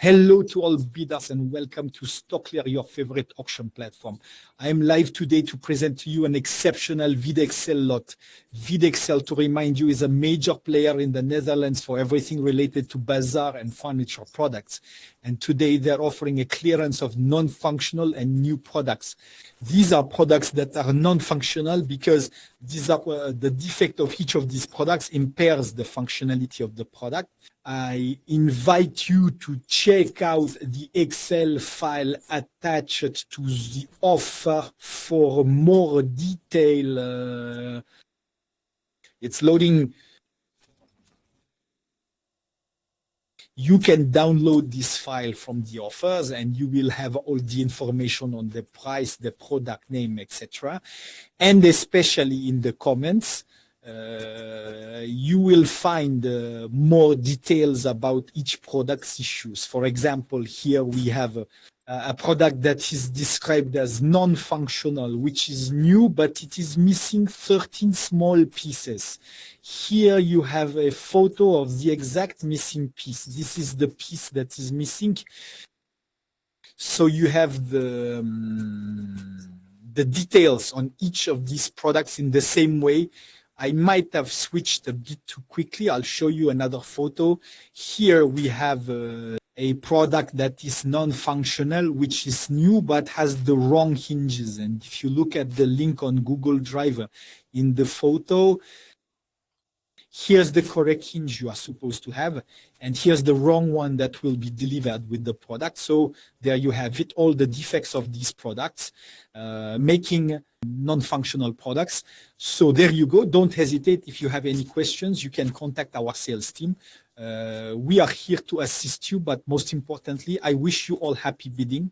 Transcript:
Hello to all bidders and welcome to StockClear, your favorite auction platform. I am live today to present to you an exceptional VidExcel lot. VidExcel, to remind you, is a major player in the Netherlands for everything related to bazaar and furniture products. And today they're offering a clearance of non-functional and new products. These are products that are non-functional because these are the defect of each of these products impairs the functionality of the product. I invite you to check out the Excel file attached to the offer for more detail. It's loading. You can download this file from the offers and you will have all the information on the price, the product name, etc. And especially in the comments, you will find more details about each product's issues. For example, here we have a product that is described as non-functional, which is new, but it is missing 13 small pieces. Here you have a photo of the exact missing piece. This is the piece that is missing. So you have the details on each of these products in the same way. I might have switched a bit too quickly. I'll show you another photo. Here we have a product that is non-functional, which is new but has the wrong hinges. And if you look at the link on Google Drive in the photo, here's the correct hinge you are supposed to have, and here's the wrong one that will be delivered with the product. So there you have it, all the defects of these products, making non-functional products. So there you go. Don't hesitate. If you have any questions, you can contact our sales team. We are here to assist you, but most importantly, I wish you all happy bidding.